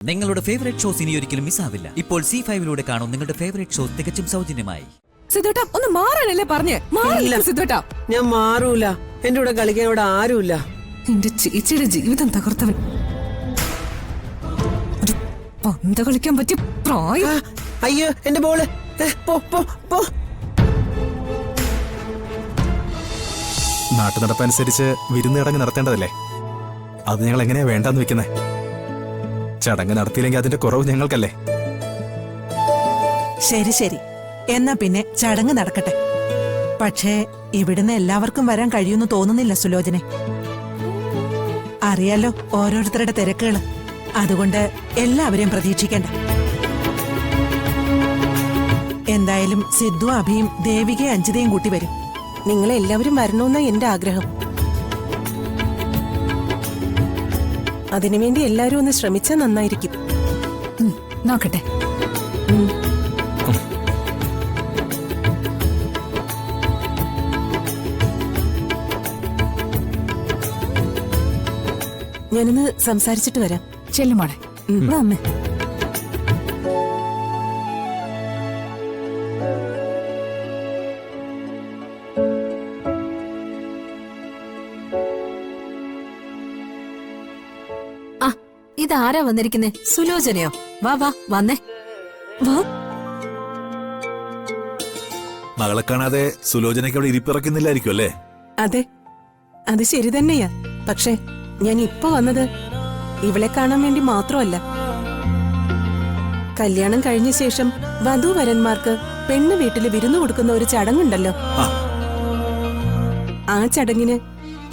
നിങ്ങളുടെ favourite shows ഇനി ഒരിക്കലും മിസ്സാവില്ല. ഇപ്പോൾ C5 കാണും നിങ്ങളുടെ ഫേവറേറ്റ് ഷോസ് തികച്ചും സൗജന്യമായി. സിദ്ധുട്ടാ ഒന്ന് മാറാനല്ലേ പറഞ്ഞേ? മാറില്ല സിദ്ധുട്ടാ. ഞാൻ മാറൂല. എന്റെ കൂടെ കളിക്കാൻ ഇവിടെ ആരുമില്ല. എന്റെ ചേച്ചിയുടെ ജീവിതം തകർത്തവൻ. ഒരു പന്ത് കളിക്കാൻ പറ്റിയ പ്രായം. അയ്യോ എന്റെ ബോള്. പോ പോ പോ. നാട്ടു നടപ്പനുസരിച്ച് വിരുന്ന് ചടങ്ങ് നടത്തേണ്ടതല്ലേ? അത് ഞങ്ങൾ എങ്ങനെയാ വേണ്ടെന്ന് വെക്കുന്നേ? ചടങ്ങ് നടത്തിയില്ലെങ്കിൽ അതിന്റെ കുറവ് ഞങ്ങൾക്കല്ലേ? ശരി ശരി, എന്നാ പിന്നെ ചടങ്ങ് നടക്കട്ടെ. പക്ഷേ ഇവിടുന്ന് എല്ലാവർക്കും വരാൻ കഴിയുമെന്ന് തോന്നുന്നില്ല സുലോചനെ. അറിയാലോ ഓരോരുത്തരുടെ തിരക്കുകള്. അതുകൊണ്ട് എല്ലാവരെയും പ്രതീക്ഷിക്കണ്ട. എന്തായാലും സിദ്ധു, അഭിയും, ദേവികയും അഞ്ജിതയും കൂട്ടി വരും. നിങ്ങളെല്ലാവരും വരണമെന്നാ എന്റെ ആഗ്രഹം. അതിനുവേണ്ടി എല്ലാരും ഒന്ന് ശ്രമിച്ചാൽ നന്നായിരിക്കും. നോക്കട്ടെ. ഞാനൊന്ന് സംസാരിച്ചിട്ട് വരാം. ചെല്ലുമോളെ. അമ്മേ ഇതാരാ വന്നിരിക്കുന്നേ? സുലോചനയോ? വാ വാ വന്നേ വാ. മകളെ കാണാതെ സുലോചനയ്ക്ക് അവിടെ ഇരിപ്പിറക്കുന്നില്ലായിരിക്കും അല്ലേ? അതെ, അത് ശരി തന്നെയാ. പക്ഷെ ഞാൻ ഇപ്പൊ വന്നത് ഇവളെ കാണാൻ വേണ്ടി മാത്രമല്ല. കല്യാണം കഴിഞ്ഞ ശേഷം വധൂവരന്മാർക്ക് പെണ്ണ് വീട്ടില് വിരുന്നു കൊടുക്കുന്ന ഒരു ചടങ്ങുണ്ടല്ലോ. ആ ചടങ്ങിന്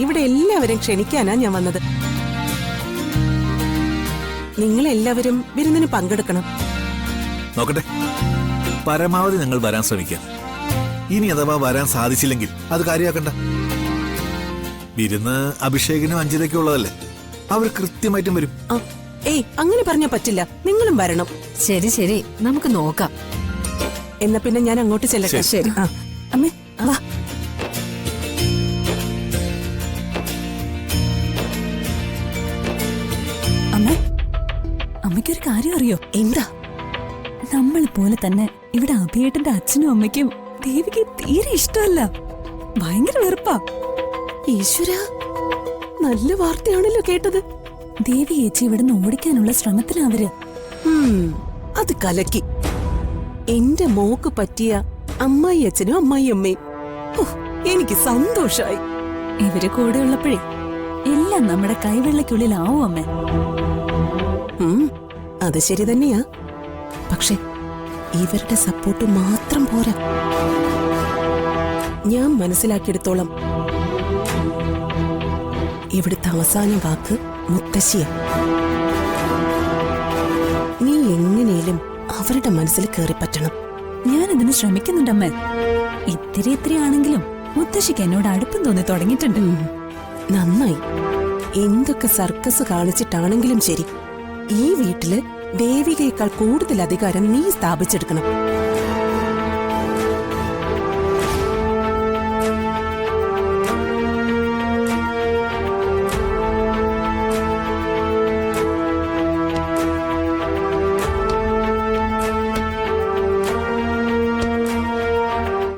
ഇവിടെ എല്ലാവരും ക്ഷണിക്കാനാ ഞാൻ വന്നത്. നിങ്ങളെല്ലാവരും വിരുന്നിന് പങ്കെടുക്കണം. നോക്കട്ടെ, പരമാവധി ഞങ്ങൾ വരാൻ ശ്രമിക്കാം. ഇനി അഥവാ വരാൻ സാധിച്ചില്ലെങ്കിൽ അത് കാര്യമാക്കണ്ട. വിരുന്ന് അഭിഷേകിനും അഞ്ജിതയ്ക്കും ഉള്ളതല്ലേ, അവർ കൃത്യമായിട്ടും വരും. ഏയ് അങ്ങനെ പറഞ്ഞാ പറ്റില്ല. നിങ്ങളും വരണം. ശരി ശരി, നമുക്ക് നോക്കാം. എന്നാ പിന്നെ ഞാൻ അങ്ങോട്ട് ചെല്ലട്ടെ. ശരി. അമ്മേ വാ. അമ്മേ, അമ്മയ്ക്കൊരു കാര്യം അറിയോ? എന്താ? നമ്മൾ പോലെ തന്നെ ഇവിടെ അഭിയേട്ടന്റെ അച്ഛനും അമ്മയ്ക്കും ദേവിക്ക് തീരെ ഇഷ്ടമല്ല. ഭയങ്കര വെറുപ്പാ. ഈശ്വര, നല്ല വാർത്തയാണല്ലോ കേട്ടത്. ദേവി ചേച്ചി ഇവിടുന്ന് ഓടിക്കാനുള്ള ശ്രമത്തിലവര്. അത് കലക്കി. എന്റെ മോക്ക് പറ്റിയ അമ്മായി അച്ഛനും അമ്മായി അമ്മയും. എനിക്ക് സന്തോഷായി. ഇവര് കൂടെ ഉള്ളപ്പോഴേ എല്ലാം നമ്മുടെ കൈവെള്ളയ്ക്കുള്ളിലാവും അമ്മേ. അത് ശരി തന്നെയാ. പക്ഷെ ഇവരുടെ സപ്പോർട്ട് മാത്രം പോരാ. ഞാൻ മനസ്സിലാക്കിയെടുത്തോളം ഇവിടുത്തെ അവസാന വാക്ക് മുത്തശ്ശിയ. നീ എങ്ങനെയും അവരുടെ മനസ്സിൽ കയറിപ്പറ്റണം. ഞാനതിന് ശ്രമിക്കുന്നുണ്ടമ്മേ. ഇത്തിരി ആണെങ്കിലും മുത്തശ്ശിക്ക് എന്നോട് അടുപ്പം തോന്നി തുടങ്ങിയിട്ടുണ്ട്. നന്നായി. എന്തൊക്കെ സർക്കസ് കാണിച്ചിട്ടാണെങ്കിലും ശരി, ഈ വീട്ടില് ദേവികയേക്കാൾ കൂടുതൽ അധികാരം നീ സ്ഥാപിച്ചെടുക്കണം.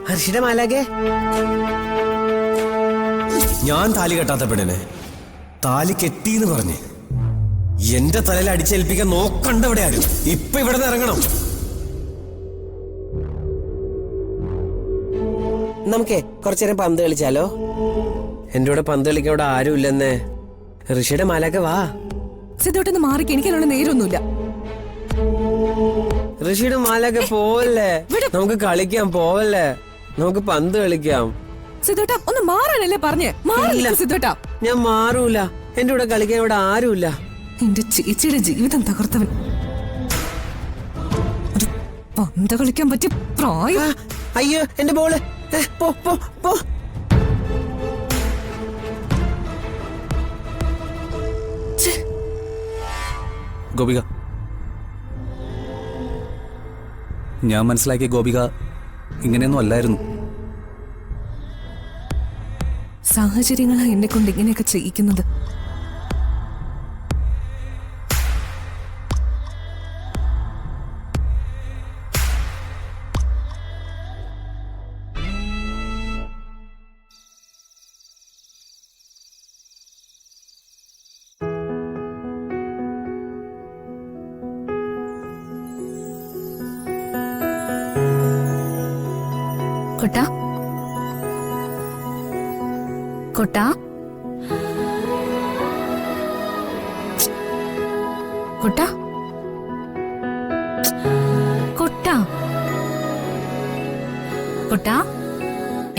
ഹർഷിടമാലാകെ, ഞാൻ താലി കെട്ടാത്ത പെണ്ണിനെ താലി കെട്ടിന്ന് പറഞ്ഞ് എന്റെ തലയിൽ അടിച്ചേൽപ്പിക്കാൻ നോക്കണ്ട. ഇവിടെ ആരും ഇപ്പൊ ഇവിടെ നിന്ന് ഇറങ്ങണം. നമുക്കേ കുറച്ചേരം പന്ത് കളിച്ചാലോ? എന്റെ കൂടെ പന്ത് കളിക്കാൻ ഇവിടെ ആരും ഇല്ലെന്നേ. ഋഷിയുടെ മാലാകെ വാ. സിദ്ധോട്ടൊന്ന് മാറിക്ക്, എനിക്കതിനുള്ള നേരൊന്നുമില്ല. ഋഷിയുടെ മാലാകെ പോവല്ലേ? നമുക്ക് കളിക്കാം, പോവല്ലേ? നമുക്ക് പന്ത് കളിക്കാം. സിദ്ധോട്ട ഒന്ന് മാറാനല്ലേ പറഞ്ഞേ? മാറില്ല സിദ്ധോട്ട. ഞാൻ മാറൂല. എന്റെ കൂടെ കളിക്കാൻ ഇവിടെ ആരുമില്ല. എന്റെ ചേച്ചിയുടെ ജീവിതം തകർത്തവൻ. ഒരു പന്ത് കളിക്കാൻ പറ്റിയ പ്രായം. അയ്യോ എന്റെ ബോള്. പോ പോ പോ. ഗോപിക, ഞാൻ മനസ്സിലാക്കിയ ഗോപിക ഇങ്ങനെയൊന്നും അല്ലായിരുന്നു. സാഹചര്യങ്ങളാ എന്നെ കൊണ്ട് ഇങ്ങനെയൊക്കെ ചെയ്യിക്കുന്നത്. കുട്ടാ കുട്ടാ കുട്ടാ കുട്ടാ കുട്ടാ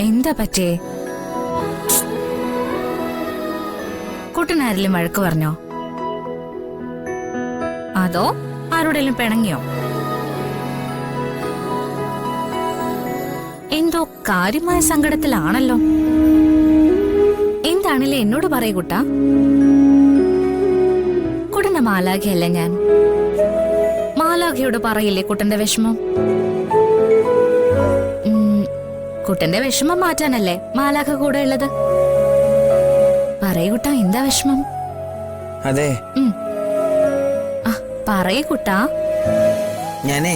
എന്താ പറ്റേ? കുട്ടനാരെങ്കിലും വഴക്ക് പറഞ്ഞോ? അതോ ആരോടെങ്കിലും പിണങ്ങിയോ? എന്തോ കാര്യമായ സങ്കടത്തിലാണല്ലോ. എന്താണല്ലേ എന്നോട് പറയൂ കുട്ടാ. കുട്ടന്റെ മാലാഖയല്ല ഞാൻ. മാലാഖയോട് പറയില്ലേ കുട്ടന്റെ വിഷമം? കുട്ടന്റെ വിഷമം മാറ്റാനല്ലേ മാലാഖ കൂടെ ഉള്ളത്? പറയൂ കുട്ടാ, എന്താ വിഷമം? അതെ, പറയൂ കുട്ടാ. ഞാനേ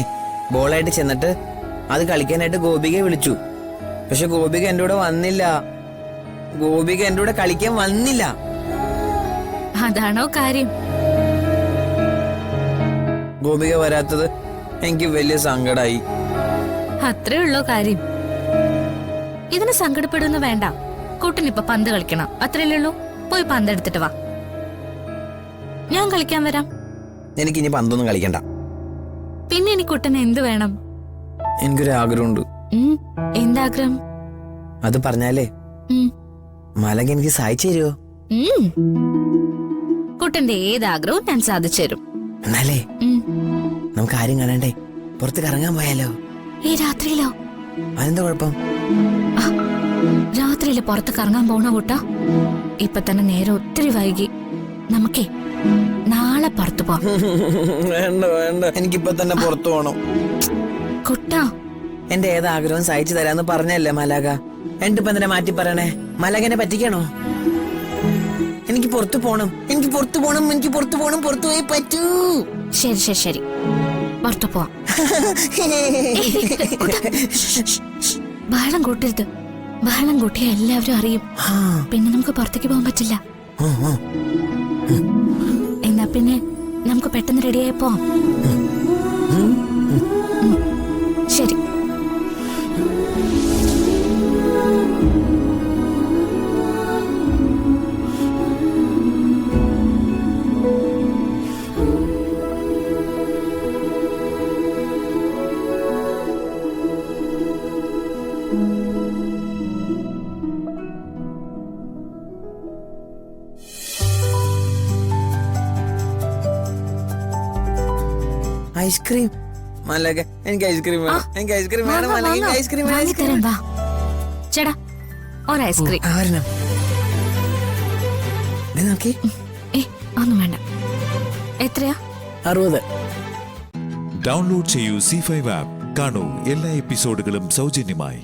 ബോളായിട്ട് ചെന്നിട്ട് അത് കളിക്കാനായിട്ട് ഗോപികയെ വിളിച്ചു. പക്ഷെ ഗോപിക എന്റെ കൂടെ വന്നില്ല. ഗോപിക എന്റെ കൂടെ കളിക്കാൻ വന്നില്ല. അതാണോ കാര്യം? ഗോപിക വരാത്തത് എനിക്ക് വലിയ സങ്കടായി. അത്രേ ഉള്ളോ കാര്യം? ഇതിന് സങ്കടപ്പെടുന്ന വേണ്ട. കുട്ടനിപ്പൊ പന്ത് കളിക്കണം, അത്രയല്ലേ ഉള്ളൂ. പോയി പന്ത് എടുത്തിട്ട് വാ, ഞാൻ കളിക്കാൻ വരാം. എനിക്കിനി പന്തൊന്നും കളിക്കണ്ട. പിന്നെ എനിക്ക് കുട്ടന് എന്ത് വേണം? എനിക്കൊരു ആഗ്രഹമുണ്ട്. എന്താഗ്രഹം? അത് പറഞ്ഞാലേ മാലാഖ എനിക്ക് സഹായിച്ചു തരുമോ? കുട്ടന്റെ ഏതാഗ്രഹവും ഞാൻ സാധിച്ചു തരും. എന്നാലേ നമുക്ക് ആരും കാണണ്ടേ പുറത്ത് കറങ്ങാൻ പോയാലോ? ഈ രാത്രിയിലോ? അതെന്താ കുഴപ്പം? രാത്രിയില് പുറത്ത് കറങ്ങാൻ പോണ കുട്ടാ? ഇപ്പൊ തന്നെ നേരെ ഒത്തിരി വൈകി. നമുക്കേ നാളെ പുറത്തു പോവാം. വേണ്ട വേണ്ട, എനിക്കിപ്പൊ തന്നെ പുറത്തു പോണം. കുട്ടാ, എന്റെ ഏതാഗ്രഹവും സഹായിച്ചു തരാന്ന് പറഞ്ഞല്ലേ മാലാഖ. എന്നിട്ടിപ്പോ എന്തിനാ മാറ്റി പറയണേ? മാലാഖനെ പറ്റിക്കണോ? എനിക്ക് പുറത്തു പോണം, എനിക്ക് പുറത്തു പോണം, എനിക്ക് പുറത്തു പോണം. പുറത്തു പോയി പറ്റൂ. ശരി ശരി ശരി, പുറത്തു പോവാം. ബഹളം കൂട്ടരുത്. ബഹളം കൂട്ടിയാ എല്ലാവരും അറിയും. പിന്നെ നമുക്ക് പുറത്തേക്ക് പോകാൻ പറ്റില്ല. എന്നാ പിന്നെ നമുക്ക് പെട്ടെന്ന് റെഡിയായി പോവാം. ശരി. ഐസ്ക്രീം മാലാഖ, എനിക്ക് ഐസ്ക്രീം വേണം. എനിക്ക് ഐസ്ക്രീം വേണം മാലാഖ, എനിക്ക് ഐസ്ക്രീം വേണം. ചേടാ, ഒരു ഐസ്ക്രീം. നോക്കി. ഒന്നും വേണ്ട. എത്രയാ? 60. ഡൗൺലോഡ് ചെയ്യൂ C5 ആപ്പ്. കാണൂ എല്ലാ എപ്പിസോഡുകളും സൗജന്യമായി.